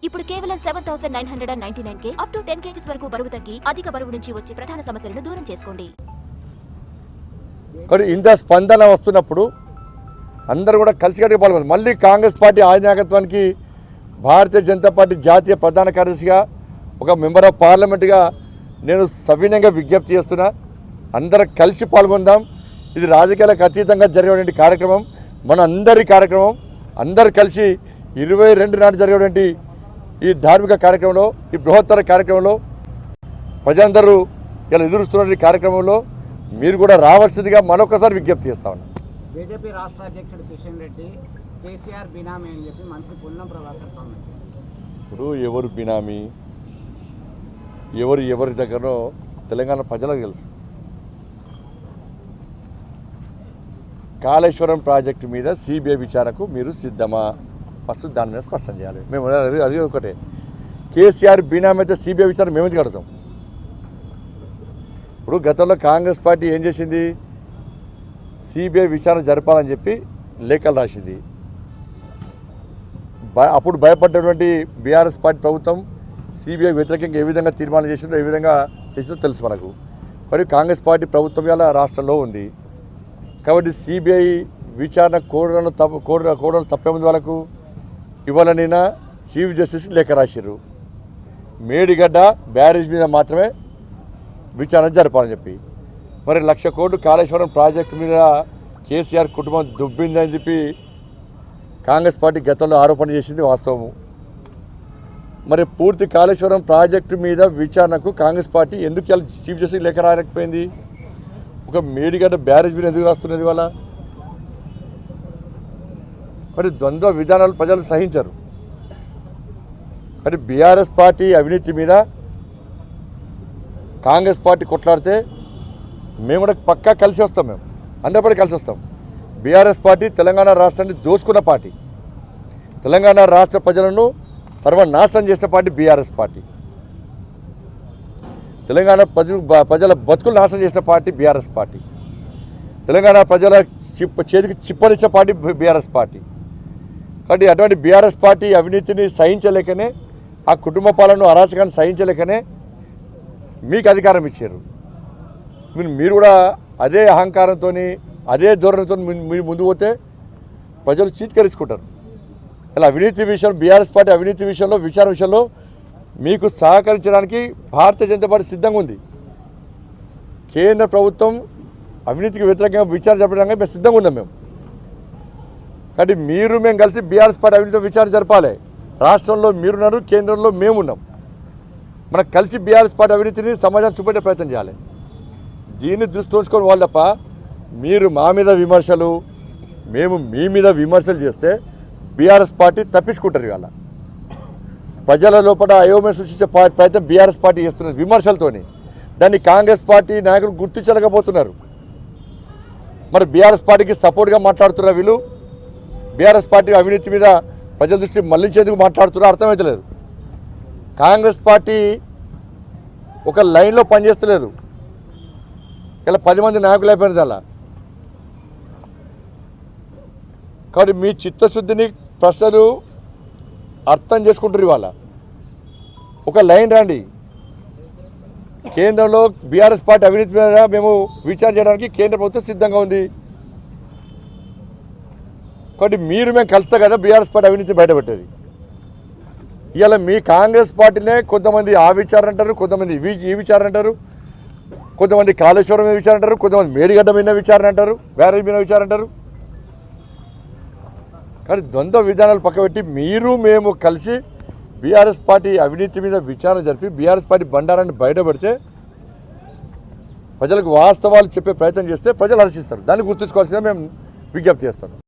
ఇప్పుడు కేవలం 7,999 up to 10 kgs వరకు బరువు తగ్గి అధిక బరువు నుంచి వచ్చే ప్రధాన సమస్యలను దూరం చేసుకోండి. కానీ ఇంత స్పందన వస్తున్నప్పుడు అందరూ కూడా కలిసికట్టుగా పాల్గొన్నారు. మళ్ళీ కాంగ్రెస్ పార్టీ నాయకత్వానికి భారతీయ జనతా పార్టీ జాతీయ ప్రధాన కార్యదర్శిగా ఒక మెంబర్ ఆఫ్ పార్లమెంట్గా నేను సవినయంగా విజ్ఞప్తి చేస్తున్నా. అందరం కలిసి పాల్గొందాం. ఇది రాజకీయాలకు అతీతంగా జరిగేటువంటి కార్యక్రమం, మన అందరి కార్యక్రమం. అందరు కలిసి 22 నాడు జరిగేటువంటి ఈ ధార్మిక కార్యక్రమంలో, ఈ బృహత్తర కార్యక్రమంలో ప్రజలందరూ ఇలా ఎదురుస్తున్న కార్యక్రమంలో మీరు కూడా రావాల్సిందిగా మరొకసారి విజ్ఞప్తి చేస్తా ఉన్నాం. బీజేపీ రాష్ట్ర అధ్యక్షుడు కిషన్ రెడ్డి కేసీఆర్ బినామీ అని చెప్పి మంత్రి పొన్నం ప్రభాకర్ కామెంట్. ఇప్పుడు ఎవరు బినామీ, ఎవరి దగ్గరనో తెలంగాణ ప్రజలకు తెలుసు. కాళేశ్వరం ప్రాజెక్టు మీద సిబిఐ విచారణకు మీరు సిద్ధమా? ఫస్ట్ దాని మీద స్పష్టం చేయాలి. మేము అది ఒకటే, కేసీఆర్ బినామీ అయితే సిబిఐ విచారణ మేమెందుకు కడతాం? ఇప్పుడు గతంలో కాంగ్రెస్ పార్టీ ఏం చేసింది? సిబిఐ విచారణ జరపాలని చెప్పి లేఖలు రాసింది. అప్పుడు భయపడ్డటువంటి బీఆర్ఎస్ పార్టీ ప్రభుత్వం సిబిఐ వ్యతిరేకంగా ఏ విధంగా తీర్మానం చేసిందో, ఏ విధంగా చేసిందో తెలుసు మనకు. మరియు కాంగ్రెస్ పార్టీ ప్రభుత్వం ఇలా రాష్ట్రంలో ఉంది. కాబట్టి సిబిఐ విచారణ కోడలు తప్పేముంది వాళ్ళకు? ఇవాళ నిన్న చీఫ్ జస్టిస్ లేఖ రాశారు, మేడిగడ్డ బ్యారేజ్ మీద మాత్రమే విచారణ జరపాలని చెప్పి. మరి 1,00,000 కోట్లు కాళేశ్వరం ప్రాజెక్టు మీద కేసీఆర్ కుటుంబం దుబ్బిందని చెప్పి కాంగ్రెస్ పార్టీ గతంలో ఆరోపణ చేసింది వాస్తవము. మరి పూర్తి కాళేశ్వరం ప్రాజెక్టు మీద విచారణకు కాంగ్రెస్ పార్టీ ఎందుకు చీఫ్ జస్టిస్ లేఖ రాయలేకపోయింది? ఒక మేడిగడ్డ బ్యారేజ్ మీద ఎందుకు రాస్తున్నది వాళ్ళ? మరి ద్వంద్వ విధానాలు ప్రజలు సహించరు. మరి బీఆర్ఎస్ పార్టీ అవినీతి మీద కాంగ్రెస్ పార్టీ కొట్లాడితే మేము కూడా పక్కా కలిసి వస్తాం. మేము 100% కలిసి వస్తాం. బీఆర్ఎస్ పార్టీ తెలంగాణ రాష్ట్రాన్ని దోసుకున్న పార్టీ, తెలంగాణ రాష్ట్ర ప్రజలను సర్వనాశనం చేసిన పార్టీ బీఆర్ఎస్ పార్టీ. తెలంగాణ ప్రజల బతుకులు నాశనం చేసిన పార్టీ బీఆర్ఎస్ పార్టీ. తెలంగాణ ప్రజల చేతికి చిప్పనిచ్చే పార్టీ బీఆర్ఎస్ పార్టీ. కాబట్టి అటువంటి బీఆర్ఎస్ పార్టీ అవినీతిని సహించలేకనే, ఆ కుటుంబ పాలన అరాచకాన్ని సహించలేకనే మీకు అధికారం ఇచ్చారు. మీరు కూడా అదే అహంకారంతో, అదే ధోరణితో మీరు ముందు పోతే ప్రజలు చీత్కరించుకుంటారు. ఇలా అవినీతి విషయం, బీఆర్ఎస్ పార్టీ అవినీతి విషయంలో, విచారణ విషయంలో మీకు సహకరించడానికి భారతీయ జనతా పార్టీ సిద్ధంగా ఉంది. కేంద్ర ప్రభుత్వం అవినీతికి వ్యతిరేకంగా విచారణ జరపడానికి మేము సిద్ధంగా ఉన్నాం. మేము కాబట్టి మేము కలిసి బీఆర్ఎస్ పార్టీ అవినీతి విచారణ జరపాలి. రాష్ట్రంలో మీరున్నారు, కేంద్రంలో మేమున్నాం. మనకు కలిసి బీఆర్ఎస్ పార్టీ అవినీతిని సమాజాన్ని చూపెట్టే ప్రయత్నం చేయాలి. దీన్ని దృష్టి ఉంచుకొని వాళ్ళు తప్ప మీరు మా మీద విమర్శలు, మేము మీ మీద విమర్శలు చేస్తే బీఆర్ఎస్ పార్టీ తప్పించుకుంటారు. ఇవాళ ప్రజల లోపల అయోమయం సృష్టించే ప్రయత్నం బీఆర్ఎస్ పార్టీ చేస్తున్నది విమర్శలతోని. దాన్ని కాంగ్రెస్ పార్టీ నాయకులు గుర్తించలేకపోతున్నారు. మరి బీఆర్ఎస్ పార్టీకి సపోర్ట్గా మాట్లాడుతున్నారు వీళ్ళు. బీఆర్ఎస్ పార్టీ అవినీతి మీద ప్రజల దృష్టి మళ్లించేందుకు మాట్లాడుతున్నారు, అర్థమవుతలేదు. కాంగ్రెస్ పార్టీ ఒక లైన్లో పనిచేస్తలేదు. ఇలా 10 మంది నాయకులు అయిపోయినది అలా. కాబట్టి మీ చిత్తశుద్ధిని ప్రజలు అర్థం చేసుకుంటారు. ఇవాళ ఒక లైన్ రండి. కేంద్రంలో బీఆర్ఎస్ పార్టీ అవినీతి మీద మేము విచారణ చేయడానికి కేంద్ర ప్రభుత్వం సిద్ధంగా ఉంది. కాబట్టి మేము కలుస్తా కదా బీఆర్ఎస్ పార్టీ అవినీతి బయటపెట్టేది. ఇవాళ మీ కాంగ్రెస్ పార్టీనే కొంతమంది ఆ విచారణ అంటారు, కొంతమంది ఈ విచారణ అంటారు, కొంతమంది కాళేశ్వరం మీద విచారణ అంటారు, కొంతమంది మేడిగడ్డ మీద విచారణ అంటారు, బ్యారేజ్ మీద విచారణ అంటారు. కానీ ద్వంద్వ విధానాలు పక్కబెట్టి మేము కలిసి బీఆర్ఎస్ పార్టీ అవినీతి మీద విచారణ జరిపి బీఆర్ఎస్ పార్టీ బండారాన్ని బయటపెడితే, ప్రజలకు వాస్తవాలు చెప్పే ప్రయత్నం చేస్తే ప్రజలు హర్షిస్తారు. దాన్ని గుర్తుంచుకోవాల్సిందిగా మేము విజ్ఞప్తి చేస్తాం.